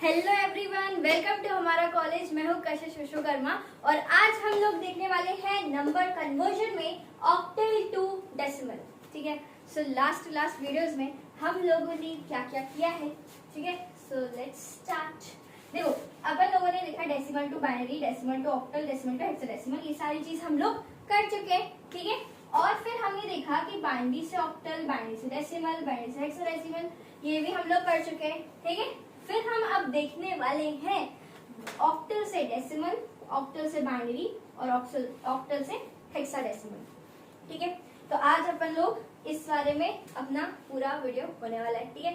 Hello everyone, welcome to हमारा college. मैं हूँ कशिश विश्वकर्मा और आज हम लोग देखने वाले हैं नंबर कन्वर्जन में ऑक्टल टू डेसिमल। ठीक है, सो लास्ट वीडियोस में हम लोगों ने क्या क्या किया है। ठीक है, सो लेट्स स्टार्ट। देखो, अपन लोगों ने देखा decimal to binary, decimal to octal, decimal to hexadecimal, ये सारी चीज हम लोग कर चुके हैं। ठीक है, और फिर हमने देखा कि बाइनरी से ऑक्टल, बाइनरी से डेसिमल, बाइनरी से हेक्साडेसिमल, ये भी हम लोग कर चुके हैं। ठीक है, फिर हम अब देखने वाले हैं ऑक्टल से डेसिमल, ऑक्टल से बाइनरी और ऑक्टल से हेक्साडेसिमल। ठीक है, तो आज अपन लोग इस बारे में अपना पूरा वीडियो होने वाला है। ठीक है,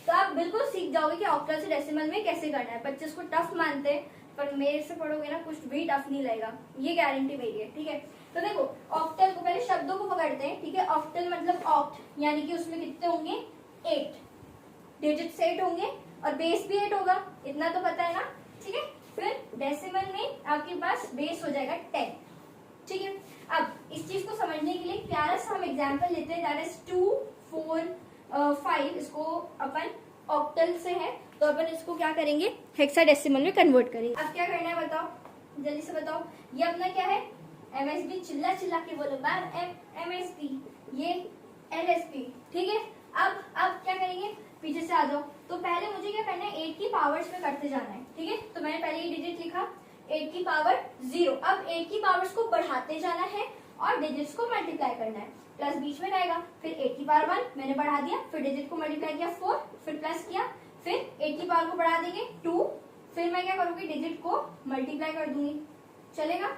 तो आप बिल्कुल सीख जाओगे कि ऑक्टल से डेसिमल में कैसे करना है। बच्चे इसको टफ मानते हैं, पर मेरे से पढ़ोगे ना कुछ भी टफ नहीं लगेगा, ये गारंटी मेरी है। ठीक है, तो देखो ऑक्टल को पहले शब्दों को पकड़ते हैं। ठीक है, ऑक्टल मतलब ऑक्ट यानी कि उसमें कितने होंगे, 8 डिजिट 8 होंगे और बेस भी 8 होगा, इतना तो पता है ना। ठीक है, फिर डेसिमल में आपके पास बेस हो जाएगा 10। ठीक है, अब इस चीज को समझने के लिए प्यारा सा हम एग्जांपल लेते हैं, दैट इज 2, 4, 5। इसको अपन ऑक्टल से है तो अपन इसको क्या करेंगे, हेक्साडेसिमल में कन्वर्ट करेंगे। अब क्या करना है बताओ, जल्दी से बताओ। ये अपना क्या है, एमएसबी। चिल्ला चिल्ला के बोलो मैम, एमएसबी, ये एलएसबी। ठीक है, अब क्या करेंगे, पीछे से आ जाओ। तो पहले मुझे क्या करना है, 8 की पावर्स में करते जाना है। ठीक है, तो मैंने पहले ये डिजिट लिखा 8 की पावर 0। अब 8 की पावर्स को बढ़ाते जाना है और डिजिट्स को मल्टीप्लाई करना है। प्लस बीच में रहेगा, फिर 8 की पावर 1 मैंने बढ़ा दिया, फिर डिजिट को मल्टीप्लाई किया 4, फिर प्लस किया, फिर 8 की पावर को बढ़ा देंगे 2, फिर मैं क्या करूंगी, डिजिट को मल्टीप्लाई कर दूंगी। चलेगा?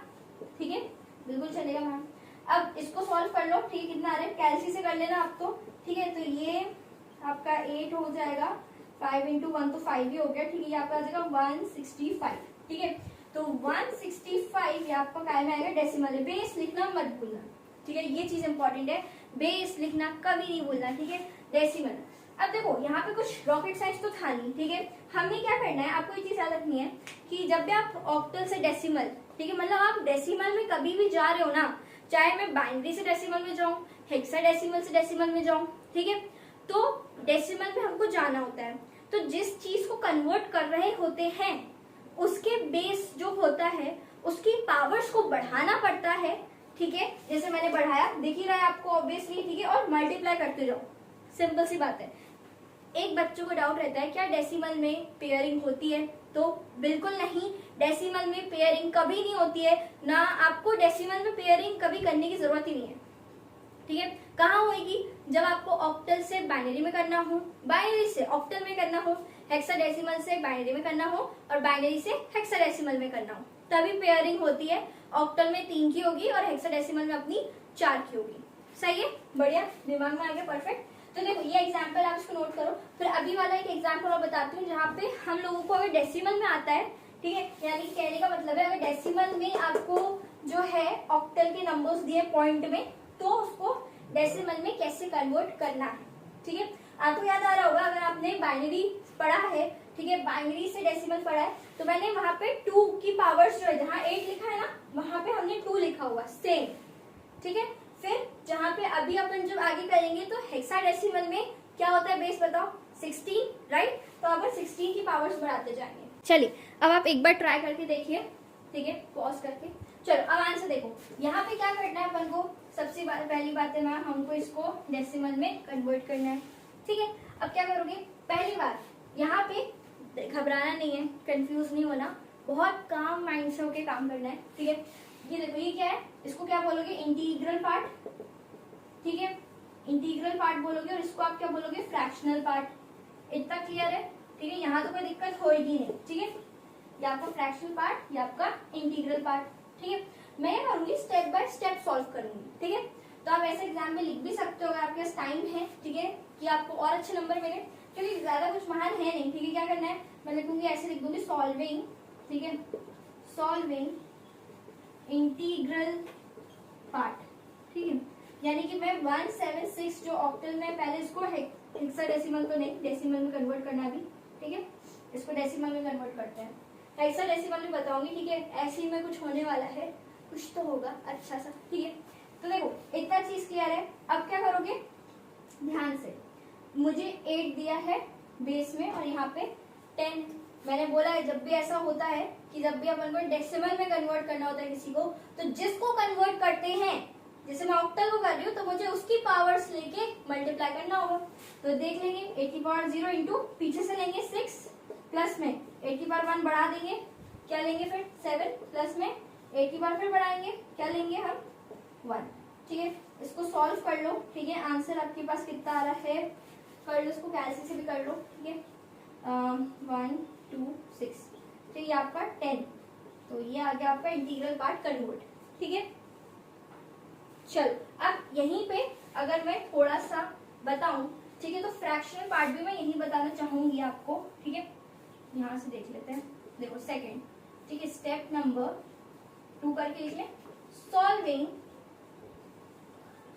ठीक है, बिल्कुल चलेगा मैम। अब इसको सॉल्व कर लो। ठीक है, कितना आ रहा है, कैलसी से कर लेना आप तो। ठीक है, तो ये आपका 8 हो जाएगा, 5 इंटू 1 तो 5 ही हो गया। ठीक है, ये आपका आ जाएगा 165। ठीक है, तो 165 ये आपका काय में आएगा, डेसिमल है। बेस लिखना मत भूलना। ठीक है, ये चीज इंपॉर्टेंट है, बेस लिखना कभी नहीं भूलना। ठीक है, डेसिमल। अब देखो यहाँ पे कुछ रॉकेट साइंस तो था नहीं। ठीक है, हमने क्या करना है, आपको ये चीज याद रखनी है कि जब भी आप ऑक्टल से डेसिमल, ठीक है, मतलब आप डेसिमल में कभी भी जा रहे हो ना, चाहे मैं बाइनरी से डेसिमल में जाऊं, हेक्साडेसिमल से डेसिमल में जाऊं, ठीक है, तो डेसिमल में हमको जाना होता है। तो जिस चीज को कन्वर्ट कर रहे होते हैं उसके बेस जो होता है उसकी पावर्स को बढ़ाना पड़ता है। ठीक है, जैसे मैंने बढ़ाया, दिख ही रहा है आपको ऑब्वियसली। ठीक है, और मल्टीप्लाई करते जाओ, सिंपल सी बात है। एक बच्चों को डाउट रहता है क्या डेसिमल में पेयरिंग होती है, तो बिल्कुल नहीं, डेसिमल में पेयरिंग कभी नहीं होती है ना, आपको डेसिमल में पेयरिंग कभी करने की जरूरत ही नहीं है। ठीक है, कहाँ होगी, जब आपको ऑक्टल से बाइनरी में करना हो, बाइनरी से ऑक्टल में करना हो, हेक्साडेसिमल से बाइनरी में करना हो और बाइनरी से हेक्साडेसिमल में करना हो, तभी पेयरिंग होती है। ऑक्टल में 3 की होगी और हेक्साडेसिमल में अपनी 4 की होगी। सही है, बढ़िया, दिमाग में आ गया, परफेक्ट। तो देखो ये एग्जाम्पल आप इसको नोट करो। फिर अभी वाला एक एग्जाम्पल और बताती हूँ जहाँ पे हम लोगों को अगर डेसिमल में आता है, ठीक है, यानी कहने का मतलब है अगर डेसिमल में आपको जो है ऑक्टल के नंबर्स दिए पॉइंट में, तो उसको डेसिमल में कैसे कन्वर्ट करना है। ठीक है, आपको याद आ रहा होगा अगर आपने बाइनरी पढ़ा है, ठीक है, बाइनरी से डेसिमल पढ़ा है, तो मैंने वहां पे 2 की पावर्स जो है, जहाँ 8 लिखा है ना, वहां पे हमने 2 लिखा हुआ सेम। ठीक है, फिर जहाँ पे अभी अपन जब आगे करेंगे तो हेक्साडेसिमल में क्या होता है, बेस बताओ, 16, राइट। तो अपन 16 की पावर्स बढ़ाते जाएंगे। चलिए अब आप एक बार ट्राई करके देखिए। ठीक है, पॉज करके। चलो अब आंसर देखो, यहाँ पे क्या करना है अपन को, सबसे पहली बात है मैम, हमको इसको डेसिमल में कन्वर्ट करना है। ठीक है, अब क्या करोगे, पहली बार यहाँ पे घबराना नहीं है, कंफ्यूज नहीं होना, बहुत काम माइंड से होके काम करना है। ठीक है, ये देखो ये क्या है, इसको क्या बोलोगे, इंटीग्रल पार्ट। ठीक है, इंटीग्रल पार्ट बोलोगे और इसको आप क्या बोलोगे, फ्रैक्शनल पार्ट। इतना क्लियर है? ठीक है, यहाँ तो कोई दिक्कत होगी नहीं। ठीक है, ये आपका फ्रैक्शनल पार्ट, ये आपका इंटीग्रल पार्ट। ठीक है, मैं करूंगी स्टेप बाय स्टेप सॉल्व करूंगी। ठीक है, तो आप ऐसे एग्जाम में लिख भी सकते हो अगर आपके पास टाइम है। ठीक है, कि आपको और अच्छे नंबर मिले, क्योंकि ज्यादा कुछ महान है नहीं। ठीक है, क्या करना है, मैं लिखूंगी ऐसे, लिख दूंगी सॉल्विंग। ठीक है, सॉल्विंग इंटीग्रल पार्ट। ठीक है, यानी कि मैं 176 जो ऑक्टल में, पहले इसको हेक्साडेसिमल तो नहीं, डेसिमल में कन्वर्ट करना भी। ठीक है, इसको डेसिमल में कन्वर्ट करते हैं, हेक्साडेसिमल में बताऊंगी। ठीक है, ऐसे ही में कुछ होने वाला है, कुछ तो होगा अच्छा सा। ठीक है, तो देखो इतना चीज क्लियर है। अब क्या करोगे, ध्यान से, मुझे 8 दिया है बेस में और यहाँ पे 10 मैंने बोला है जब भी ऐसा होता है कि जब भी अपन को डेसिमल में कन्वर्ट करना होता है किसी को, तो जिसको कन्वर्ट करते हैं, जैसे मैं ऑक्टल को कर रही हूँ तो मुझे उसकी पावर्स लेके मल्टीप्लाई करना होगा। तो देख लेंगे 8 की पावर 0 इंटू पीछे से लेंगे 6 प्लस में 8 की पावर 1 बढ़ा देंगे, क्या लेंगे फिर 7 प्लस में 8 की पावर फिर बढ़ाएंगे, क्या लेंगे हम 1। ठीक है, इसको सॉल्व कर लो। ठीक है, आंसर आपके पास कितना आ रहा है कर लो, इसको कैलसी से भी कर लो। ठीक है, 1 2 6, तो ये आपका 10, तो ये आ गया आपका इंटीग्रल पार्ट कन्वर्ट। ठीक है, चलो अब यहीं पे अगर मैं थोड़ा सा बताऊं, ठीक है, तो फ्रैक्शनल पार्ट भी मैं यही बताना चाहूंगी आपको। ठीक है, यहां से देख लेते हैं, देखो सेकंड। ठीक है, स्टेप नंबर 2 करके लिख ले,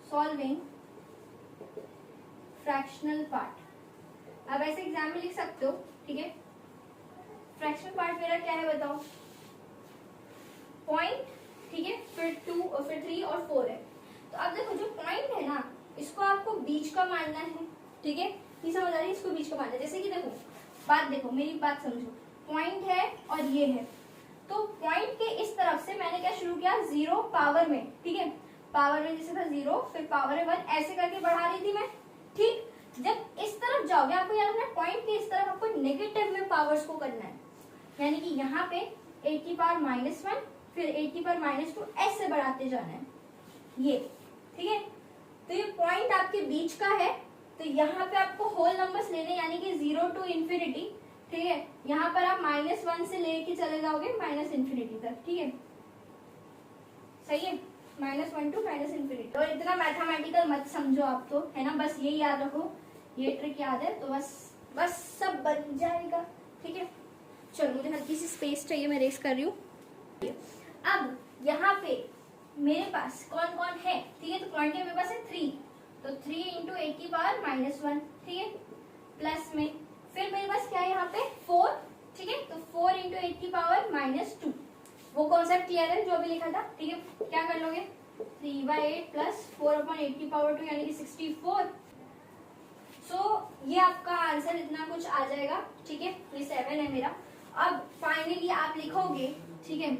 सॉल्विंग फ्रैक्शनल पार्ट। अब ऐसे एग्जाम में लिख सकते हो। ठीक है, फ्रैक्शनल पार्ट मेरा क्या है बताओ, पॉइंट, ठीक है, फिर 2 और फिर 3 और 4 है। तो अब देखो जो पॉइंट है ना, इसको आपको बीच का मानना है। ठीक है, ये समझ आ रही है, इसको बीच का मानना है। जैसे कि देखो बात, देखो मेरी बात समझो, पॉइंट है और ये है, तो पॉइंट के इस तरफ से मैंने क्या शुरू किया, 0 पावर में। ठीक है, पावर में जैसे था 0, फिर पावर में 1, ऐसे करके बढ़ा रही थी मैं। ठीक, जब इस तरफ जाओगे आपको याद रखना पॉइंट के इस तरफ आपको नेगेटिव में पावर्स को करना है, यानी कि यहाँ पे 8 की पावर -1 फिर 8 की पावर -2 ऐसे बढ़ाते जाना है ये। ठीक है, तो ये पॉइंट आपके बीच का है, तो यहाँ पे आपको होल नंबर्स लेने, यानी कि 0 टू इंफिनिटी। ठीक है, यहाँ पर आप -1 से लेके चले जाओगे -इंफिनिटी तक। ठीक है, सही है, -1 टू -इंफिनिटी। और इतना मैथमेटिकल मत समझो आप, तो है ना, बस यही याद रखो, ये ट्रिक याद है तो बस सब बन जाएगा। ठीक है, चलो मुझे हल्की सी स्पेस चाहिए, मैं रेस कर रही हूँ। अब यहाँ पे मेरे पास कौन कौन है, ठीक है, तो क्वांटिटी मेरे पास है 3, तो 3 इंटू 8 की पावर -1। ठीक है, प्लस में फिर मेरे पास क्या है यहाँ पे 4। ठीक है, तो 4 इंटू 8 की पावर -2, वो कॉन्सेप्ट क्लियर है जो अभी लिखा था। ठीक है, क्या कर लोगे 3/8 प्लस 4/8 की पावर 2 यानी कि 64। सो ये आपका आंसर इतना कुछ आ जाएगा। ठीक है, ये 7 है मेरा। अब फाइनली आप लिखोगे, ठीक है,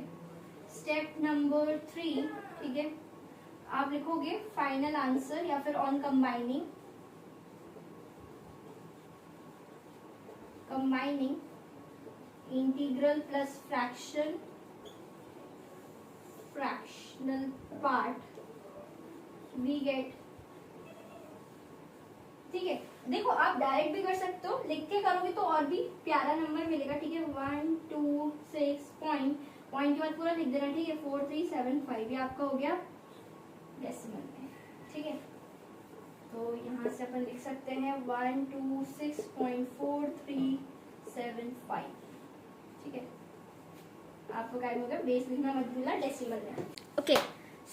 स्टेप नंबर 3। ठीक है, आप लिखोगे फाइनल आंसर या फिर on combining integral plus fractional part we get. ठीक है, देखो आप डायरेक्ट भी कर सकते हो, लिख के करोगे तो और भी प्यारा नंबर मिलेगा। ठीक है, 1 2 6 पॉइंट के बाद पूरा लिख देना। ठीक है, 4 3 7 5, ये आपका हो गया डेसिमल में। ठीक है, तो यहाँ से अपन लिख सकते हैं 126.4375। ठीक है, आपको क्या हो गया, बेस लिखना मत भूलना डेसिमल में। ओके,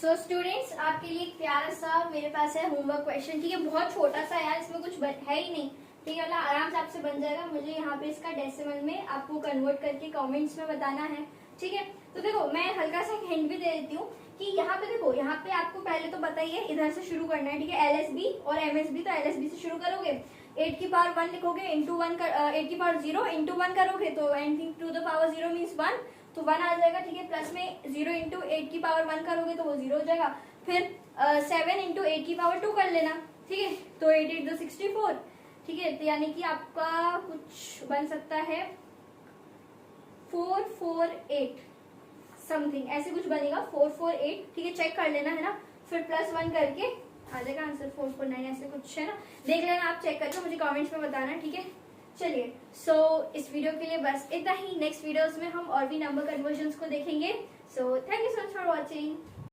सो स्टूडेंट्स आपके लिए एक प्यारा सा मेरे पास है होमवर्क क्वेश्चन। ठीक है, बहुत छोटा सा यार, इसमें कुछ है ही नहीं। ठीक है, आराम से आपसे बन जाएगा। मुझे यहाँ पे इसका डेसिमल में आपको कन्वर्ट करके कमेंट्स में बताना है। ठीक है, तो देखो मैं हल्का सा हिंट भी दे देती हूँ कि यहाँ पे देखो, यहाँ पे आपको पहले तो बताइए इधर से शुरू करना है। ठीक है, LSB और MSB, तो LSB से शुरू करोगे, 8 की पावर 1 लिखोगे, इंटू 1 8 की पावर 0 इंटू 1 करोगे तो anything to the power 0 means 1, तो 1 आ जाएगा। ठीक है, प्लस में 0 इंटू 8 की पावर 1 करोगे तो वो 0 हो जाएगा। फिर 7 इंटू 8 की पावर 2 कर लेना। ठीक है, तो 8 8 तो 64। ठीक है, तो यानी कि आपका कुछ बन सकता है 448 समथिंग, ऐसे कुछ बनेगा 448। ठीक है, चेक कर लेना है ना, फिर +1 करके आ जाएगा आंसर 449, ऐसे कुछ है ना, देख लेना आप, चेक करके मुझे कमेंट्स में बताना। ठीक है, चलिए सो इस वीडियो के लिए बस इतना ही। नेक्स्ट वीडियोस में हम और भी नंबर कन्वर्जन्स को देखेंगे। So thank you so much for watching.